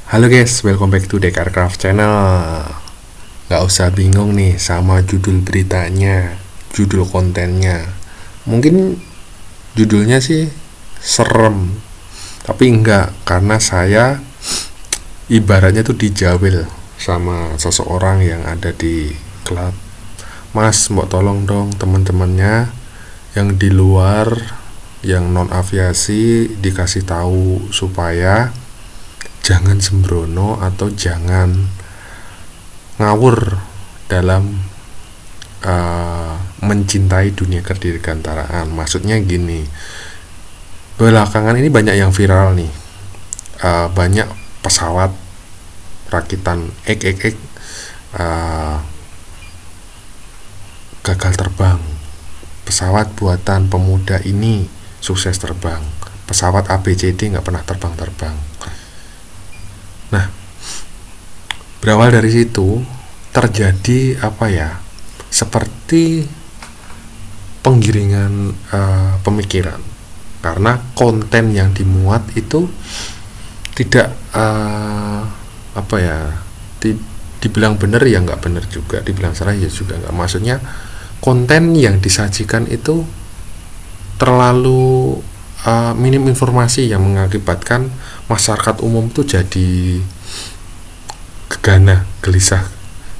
Halo guys, welcome back to Dekarcraft Channel. Gak usah bingung nih sama judul beritanya, judul kontennya. Mungkin judulnya sih serem, tapi enggak, karena saya ibaratnya tuh dijawil sama seseorang yang ada di klub. Mas, mbok tolong dong teman-temannya yang di luar, yang non aviasi, dikasih tahu supaya jangan sembrono atau jangan ngawur dalam mencintai dunia kedirgantaraan. Maksudnya gini, belakangan ini banyak yang viral nih, banyak pesawat rakitan XXX gagal terbang. Pesawat buatan pemuda ini sukses terbang. Pesawat ABCD nggak pernah terbang-terbang. Nah, berawal dari situ terjadi seperti penggiringan pemikiran, karena konten yang dimuat itu tidak dibilang benar ya nggak benar juga, dibilang salah ya juga nggak. Maksudnya konten yang disajikan itu terlalu minim informasi yang mengakibatkan masyarakat umum itu jadi gegana, gelisah,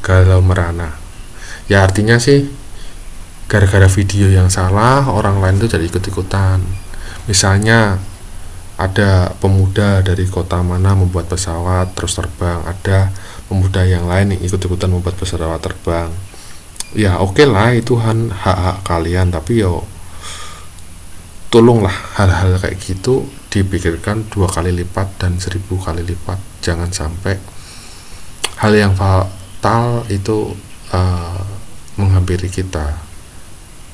galau merana. Ya artinya sih gara-gara video yang salah orang lain tuh jadi ikut-ikutan. Misalnya ada pemuda dari kota mana membuat pesawat terus terbang, ada pemuda yang lain yang ikut-ikutan membuat pesawat terbang. Ya oke lah, itu hak-hak kalian, tapi yo tolonglah hal-hal kayak gitu dipikirkan 2 kali lipat dan 1000 kali lipat. Jangan sampai hal yang fatal itu menghampiri kita.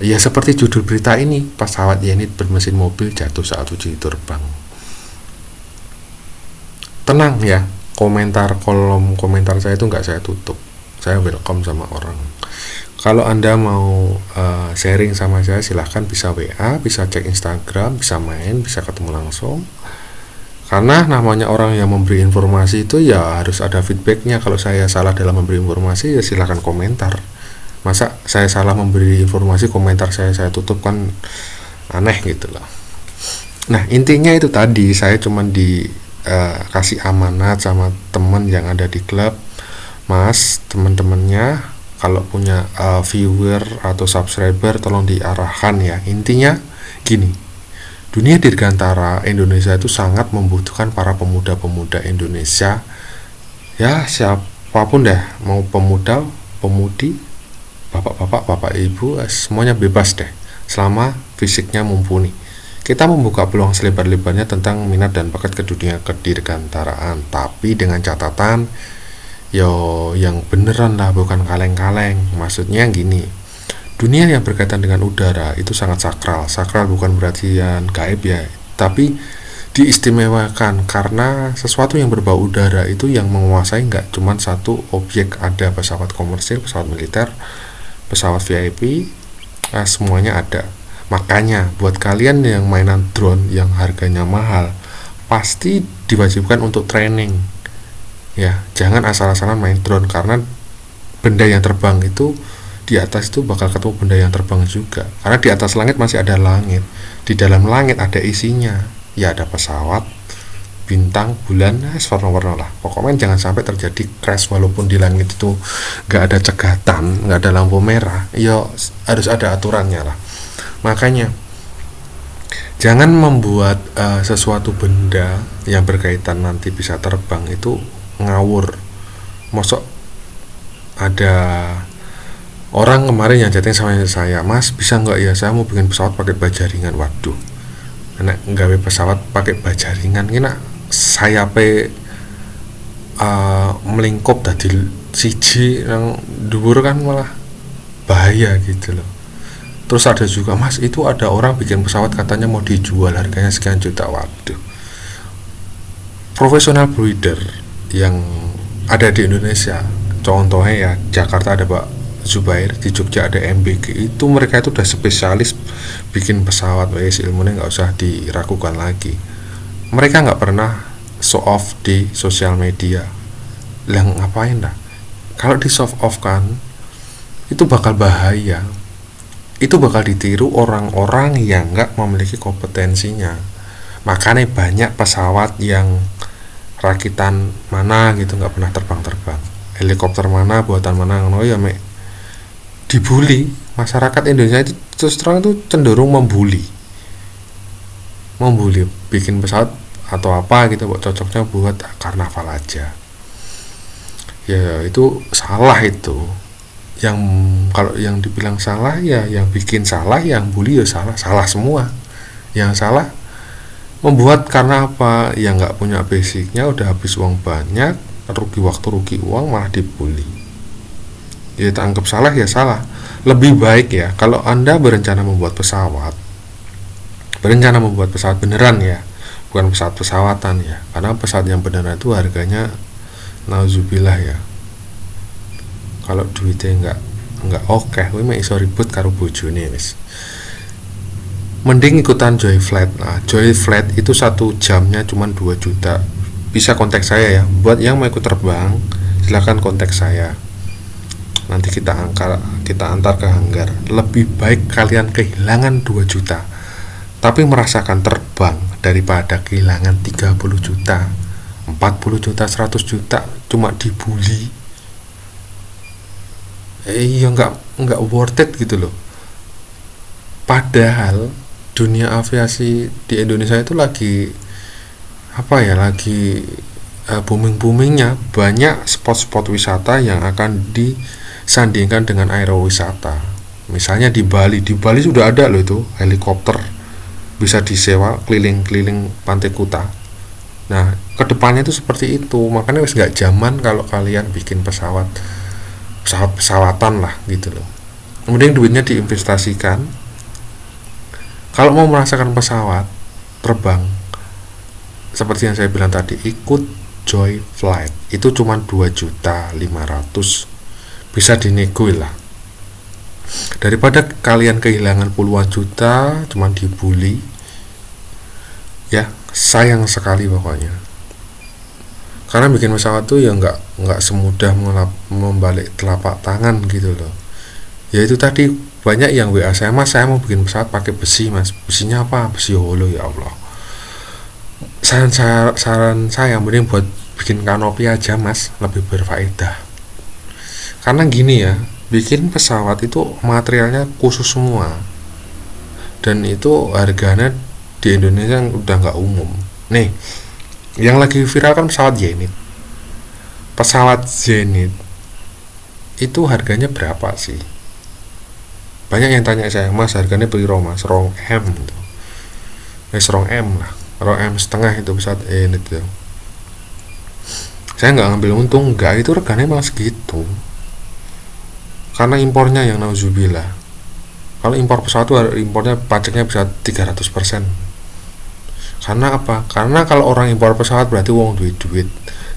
Ya seperti judul berita ini, pesawat Yenit bermesin mobil jatuh saat uji terbang. Tenang ya, kolom komentar saya itu nggak saya tutup, saya welcome sama orang. Kalau Anda mau sharing sama saya, silahkan, bisa WA, bisa cek Instagram, bisa main, bisa ketemu langsung. Karena namanya orang yang memberi informasi itu ya harus ada feedbacknya. Kalau saya salah dalam memberi informasi ya silahkan komentar. Masa saya salah memberi informasi, komentar saya tutup, kan aneh gitu loh. Nah intinya itu tadi, saya cuma dikasih amanat sama teman yang ada di klub. Mas, teman-temannya kalau punya viewer atau subscriber tolong diarahkan ya. Intinya gini, dunia dirgantara Indonesia itu sangat membutuhkan para pemuda-pemuda Indonesia. Ya siapapun deh, mau pemuda, pemudi, bapak-bapak, bapak ibu, semuanya bebas deh, selama fisiknya mumpuni. Kita membuka peluang selebar-lebarnya tentang minat dan bakat ke dunia kedirgantaraan, tapi dengan catatan yang beneran lah, bukan kaleng-kaleng. Maksudnya gini, dunia yang berkaitan dengan udara itu sangat sakral bukan berarti yang gaib ya, tapi diistimewakan karena sesuatu yang berbau udara itu yang menguasai nggak cuma satu objek. Ada pesawat komersil, pesawat militer, pesawat VIP, semuanya ada. Makanya buat kalian yang mainan drone yang harganya mahal, pasti diwajibkan untuk training ya. Jangan asal-asalan main drone, karena benda yang terbang itu di atas itu bakal ketemu benda yang terbang juga. Karena di atas langit masih ada langit, di dalam langit ada isinya, ya ada pesawat, bintang, bulan, warna-warna lah. Pokoknya jangan sampai terjadi crash. Walaupun di langit itu nggak ada cegatan, nggak ada lampu merah, ya harus ada aturannya lah. Makanya jangan membuat sesuatu benda yang berkaitan nanti bisa terbang itu ngawur. Mosok ada orang kemarin yang chatting sama saya, Mas bisa nggak ya, saya mau bikin pesawat pakai bajaringan. Waduh, enak nggawe pesawat pakai bajaringan, kena sayape melingkup tadi siji nang dhuwur, kan malah bahaya gitu loh. Terus ada juga, Mas itu ada orang bikin pesawat katanya mau dijual harganya sekian juta. Waduh, profesional breeder yang ada di Indonesia, contohnya ya Jakarta ada Pak Zubair, di Jogja ada MBG, itu mereka itu udah spesialis bikin pesawat, ilmunya nggak usah diragukan lagi. Mereka nggak pernah show off di sosial media. Lah ngapain dah? Kalau di show off kan itu bakal bahaya. Itu bakal ditiru orang-orang yang nggak memiliki kompetensinya. Makanya banyak pesawat yang rakitan mana gitu nggak pernah terbang, helikopter mana buatan mana ngono ya mek dibully. Masyarakat Indonesia itu terus terang itu cenderung membuli bikin pesawat atau apa gitu cocoknya buat karnaval aja. Ya itu salah itu. Yang kalau yang dibilang salah ya yang bikin salah, yang bully ya salah semua. Yang salah membuat karena apa? Ya nggak punya basicnya, udah habis uang banyak, rugi waktu rugi uang malah dibully. Ya kita anggap salah ya salah. Lebih baik ya kalau Anda berencana membuat pesawat beneran ya, bukan pesawat pesawatan ya, karena pesawat yang beneran itu harganya nauzubillah ya. Kalau duitnya nggak oke, kowe mek iso ribut karo bojone wis. Mending ikutan Joy Flight. Nah, Joy Flight itu 1 jamnya cuma 2 juta. Bisa kontak saya ya. Buat yang mau ikut terbang, silakan kontak saya. Nanti kita antar ke hanggar. Lebih baik kalian kehilangan 2 juta tapi merasakan terbang daripada kehilangan 30 juta, 40 juta, 100 juta cuma dibully. Iya nggak worth it gitu loh. Padahal dunia aviasi di Indonesia itu lagi boomingnya. Banyak spot-spot wisata yang akan disandingkan dengan aerowisata. Misalnya di Bali sudah ada loh itu helikopter bisa disewa keliling-keliling Pantai Kuta. Nah kedepannya itu seperti itu. Makanya wis nggak zaman kalau kalian bikin pesawatan lah gitu loh. Kemudian duitnya diinvestasikan. Kalau mau merasakan pesawat terbang seperti yang saya bilang tadi, ikut Joy Flight. Itu cuma 2.500.000, bisa dinego lah. Daripada kalian kehilangan puluhan juta cuma dibully. Ya, sayang sekali pokoknya. Karena bikin pesawat tuh ya nggak semudah membalik telapak tangan gitu loh. Ya itu tadi banyak yang WA saya, mas saya mau bikin pesawat pakai besi mas. Besinya apa? Besi holo ya Allah. Saran saya mending buat bikin kanopi aja mas, lebih berfaedah. Karena gini ya, bikin pesawat itu materialnya khusus semua. Dan itu harganya di Indonesia udah nggak umum. Nih, yang lagi viral kan pesawat Zenith itu harganya berapa sih? Banyak yang tanya saya, mas harganya piro mas? Rong M gitu. Rong M lah, rong M setengah itu pesawat Zenith itu. Saya nggak ngambil untung, nggak, itu regane malah segitu. Karena impornya yang nauzubillah. Kalau impor pesawat itu impornya pajaknya bisa 300%. Karena apa? Karena kalau orang impor pesawat berarti uang duit.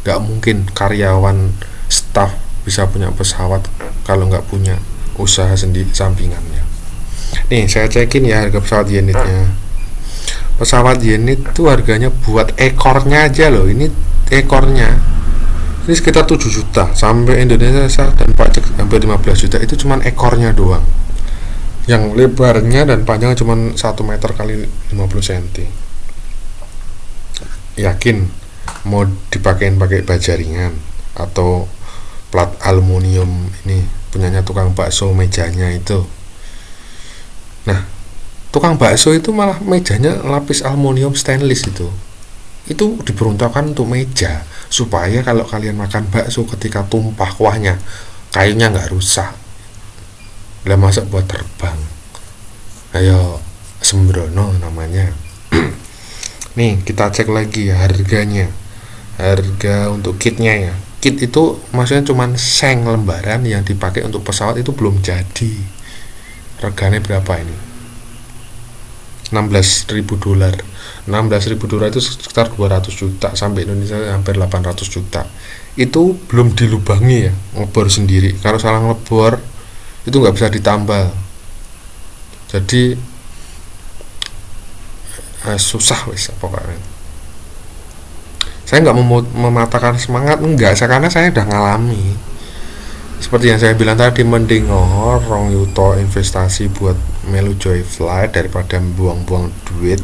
Gak mungkin karyawan staff bisa punya pesawat kalau nggak punya usaha sendiri sampingannya. Nih saya cekin ya harga pesawat Zenith-nya. Pesawat Zenith itu harganya buat ekornya aja loh. Ini ekornya ini sekitar 7 juta. Sampai Indonesia dan pajak hampir 15 juta. Itu cuman ekornya doang. Yang lebarnya dan panjangnya cuman 1 meter kali 50 cm. Yakin mau dipakein pakai baja ringan atau plat aluminium, ini punyanya tukang bakso mejanya itu. Nah tukang bakso itu malah mejanya lapis aluminium stainless itu diperuntukkan untuk meja, supaya kalau kalian makan bakso ketika tumpah kuahnya kayunya nggak rusak. Lah masa buat terbang, ayo sembrono namanya. Nih kita cek lagi ya harganya. Harga untuk kitnya ya. Kit itu maksudnya cuman seng lembaran yang dipakai untuk pesawat itu belum jadi. Reganya berapa ini? $16.000. $16.000 itu sekitar 200 juta, sampai Indonesia hampir 800 juta. Itu belum dilubangi ya, ngebor sendiri. Kalau salah ngebor itu nggak bisa ditambal. Jadi susah wis pokoknya. Saya nggak mematahkan semangat, enggak, karena saya udah ngalami. Seperti yang saya bilang tadi, mending rong yuto investasi buat melu Joy Flight daripada buang-buang duit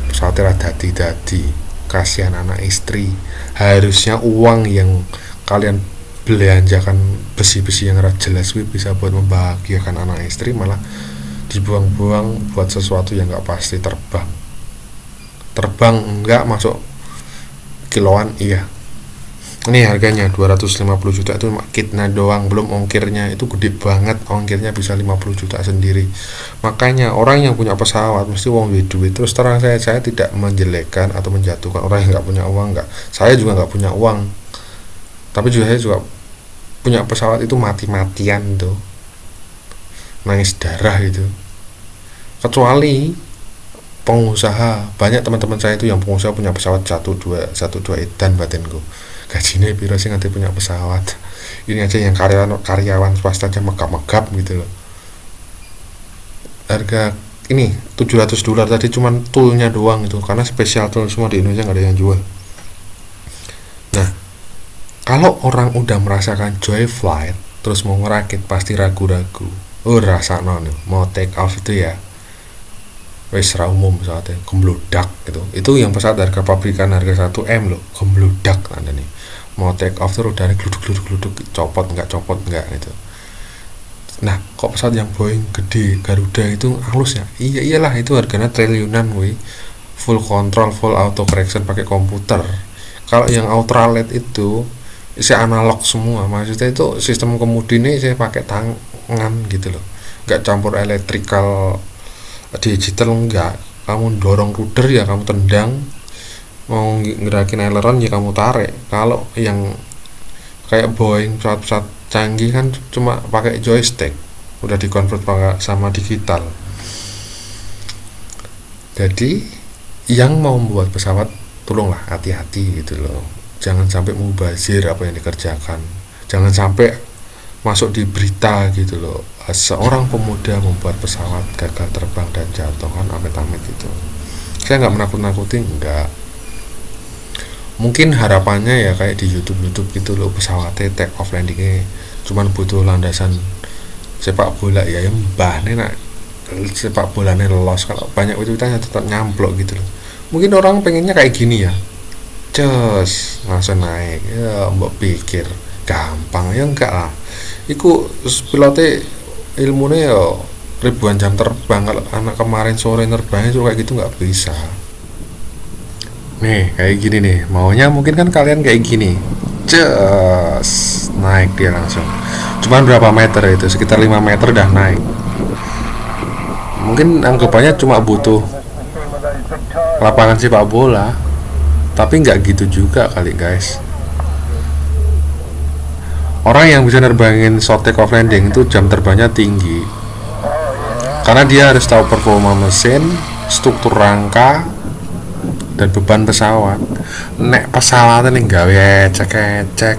pesawatnya dadi. Kasihan anak istri. Harusnya uang yang kalian belanjakan besi-besi yang jelas bisa buat membahagiakan anak istri, malah dibuang-buang buat sesuatu yang nggak pasti. Terbang enggak, masuk kiloan iya. Ini harganya 250 juta itu kitnya doang, belum ongkirnya. Itu gede banget, ongkirnya bisa 50 juta sendiri. Makanya orang yang punya pesawat mesti wong duit. Terus terang saya tidak menjelekkan atau menjatuhkan orang yang nggak punya uang, nggak. Saya juga nggak punya uang, tapi saya juga punya pesawat itu mati-matian tuh, nangis darah itu. Kecuali pengusaha, banyak teman-teman saya itu yang pengusaha punya pesawat 12 edan batinku. Gajinya piro sih nanti punya pesawat. Ini aja yang karyawan swasta aja megap-megap gitu loh. Harga ini $700 tadi, cuman toolnya doang itu, karena spesial tool semua di Indonesia, nggak ada yang jual. Nah, kalau orang udah merasakan Joy Flight terus mau ngerakit pasti ragu-ragu. Rasa mau take off itu ya wes ra umum pesawatnya gemblodak gitu. Itu yang pesawat harga pabrikan harga 1M loh, gemblodak anda nih. Mau take off tuh udahnya gluduk copot enggak gitu. Nah, kok pesawat yang Boeing gede Garuda itu halus ya? Iyalah, itu harganya triliunan woi. Full control, full auto correction pakai komputer. Kalau yang ultralight itu isi analog semua, maksudnya itu sistem kemudi ini saya pakai tangan gitu loh, nggak campur electrical digital, enggak. Kamu dorong rudder ya kamu tendang, mau ngerakin aileron ya kamu tarik. Kalau yang kayak Boeing pesawat canggih kan cuma pakai joystick, udah dikonvert sama digital. Jadi yang mau membuat pesawat tolonglah hati-hati gitu loh, jangan sampai mubazir apa yang dikerjakan, jangan sampai masuk di berita gitu loh, seorang pemuda membuat pesawat gagal terbang dan jatuh, kan amit-amit itu. Saya nggak menakut-nakutin, enggak. Mungkin harapannya ya kayak di YouTube gitu loh, pesawatnya take off landingnya cuman butuh landasan sepak bola ya mbah nih, nak sepak bolanya lolos. Kalau banyak itu kita tetap nyamplok gitu loh. Mungkin orang pengennya kayak gini ya, cus langsung naik ya, mbok pikir gampang ya, enggak lah. Iku pilotnya ilmunya ya ribuan jam terbang. Kalau anak kemarin sore terbangnya juga kayak gitu nggak bisa. Nih kayak gini nih, maunya mungkin kan kalian kayak gini, cus naik dia langsung. Cuman berapa meter itu, sekitar 5 meter udah naik. Mungkin anggapannya cuma butuh lapangan sepak bola, tapi nggak gitu juga kali guys. Orang yang bisa nerbangin short take off landing itu jam terbangnya tinggi, karena dia harus tahu performa mesin, struktur rangka, dan beban pesawat. Nek pesawatnya nih gawe cek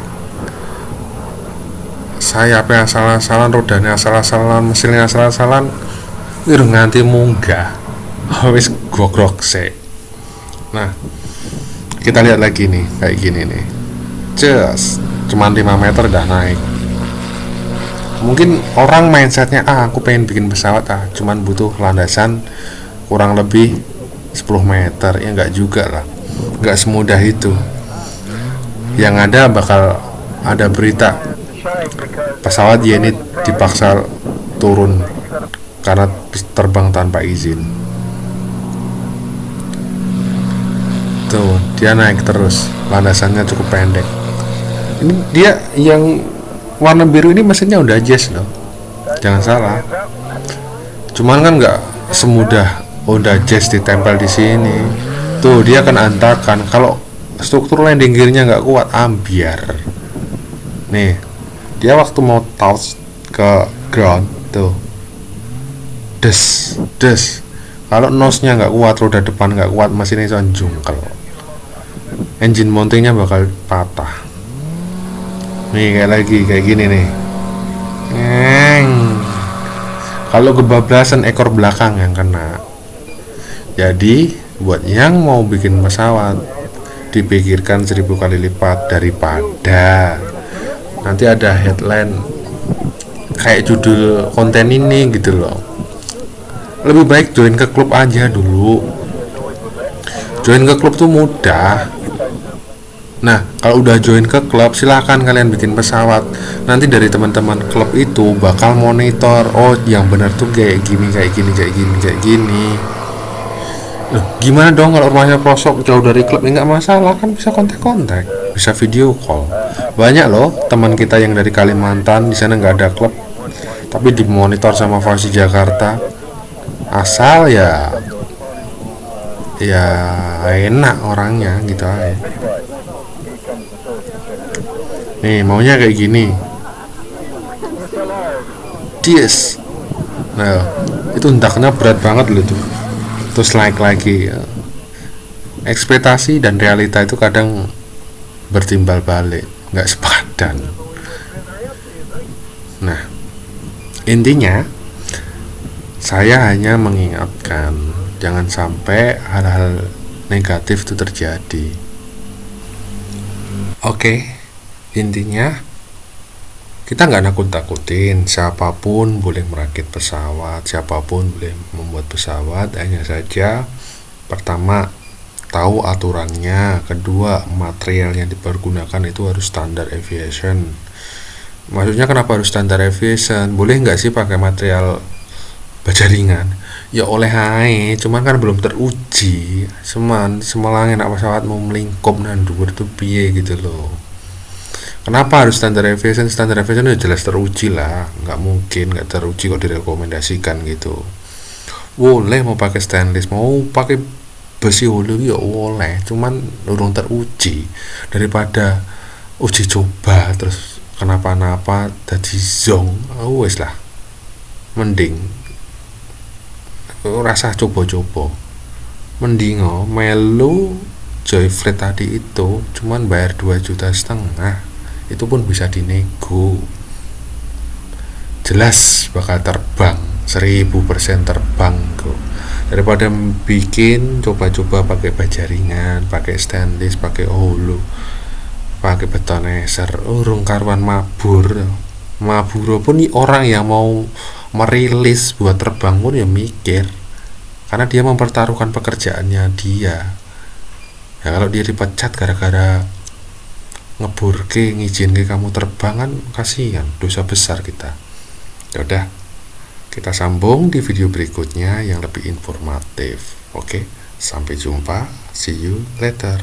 sayapnya asal-asalan, rodanya asal-asalan, mesinnya asal-asalan, nganti munggah wis gogrok sih. Nah, kita lihat lagi nih kayak gini nih, cuman 5 meter udah naik. Mungkin orang mindsetnya aku pengen bikin pesawat cuman butuh landasan kurang lebih 10 meter. Ya enggak juga lah, enggak semudah itu. Yang ada bakal ada berita pesawat ini dipaksa turun karena terbang tanpa izin. Tuh, dia naik terus, landasannya cukup pendek. Ini dia yang warna biru ini mesinnya udah jazz loh, jangan salah. Cuman kan nggak semudah udah jazz ditempel di sini. Tuh dia kan antakan, kalau struktur landing gearnya nggak kuat ambiar. Nih dia waktu mau touch ke ground tuh des. Kalau nose-nya nggak kuat, roda depan nggak kuat, mesinnya jungkel, engine mountingnya bakal patah. Nih kayak gini nih. Kalau kebablasan ekor belakang yang kena. Jadi buat yang mau bikin pesawat dipikirkan 1000 kali lipat daripada nanti ada headline kayak judul konten ini gitu loh. Lebih baik join ke klub aja dulu. Join ke klub tuh mudah. Nah, kalau udah join ke klub, silahkan kalian bikin pesawat. Nanti dari teman-teman klub itu bakal monitor, oh yang benar tuh kayak gini, kayak gini, kayak gini, kayak gini. Loh, gimana dong kalau rumahnya pelosok jauh dari klub? Nggak masalah, kan bisa kontak-kontak, bisa video call. Banyak loh teman kita yang dari Kalimantan, di sana nggak ada klub, tapi dimonitor sama Fasi Jakarta. Asal ya enak orangnya gitu aja. Nih maunya kayak gini, cheers. Nah itu entahnya berat banget loh tuh. Terus like lagi ya. Ekspektasi dan realita itu kadang bertimbal balik, nggak sepadan. Nah intinya saya hanya mengingatkan jangan sampai hal-hal negatif itu terjadi. Oke, intinya kita nggak nakut-nakutin, siapapun boleh merakit pesawat, siapapun boleh membuat pesawat, hanya saja pertama tahu aturannya, kedua material yang dipergunakan itu harus standar aviation. Maksudnya kenapa harus standar aviation? Boleh nggak sih pakai material baja ringan? Ya oleh hai, cuman kan belum teruji. Semelang enak pesawat mau melingkup nan dhuwur tuh piye gitu loh. Kenapa harus standar aviation? Standar aviation udah jelas teruji lah, nggak mungkin nggak teruji kok direkomendasikan gitu. Boleh mau pakai stainless, mau pakai besi hulu ya boleh, cuman urung teruji. Daripada uji coba terus kenapa-napa jadi zong, wes lah, mending rasa coba-coba, mending melu Joy Flight tadi itu cuman bayar 2,5 juta, itu pun bisa dinego, jelas bakal terbang 1000% terbang kok, daripada bikin coba-coba pakai baja ringan, pakai stainless, pakai holo, pakai betoneser, urung karuan mabur pun orang yang mau merilis buat terbang pun ya mikir, karena dia mempertaruhkan pekerjaannya dia. Ya kalau dia dipecat gara-gara ngeburke ngizin ke kamu terbang kan kasihan, dosa besar kita. Ya udah, kita sambung di video berikutnya yang lebih informatif. Oke, sampai jumpa, see you later.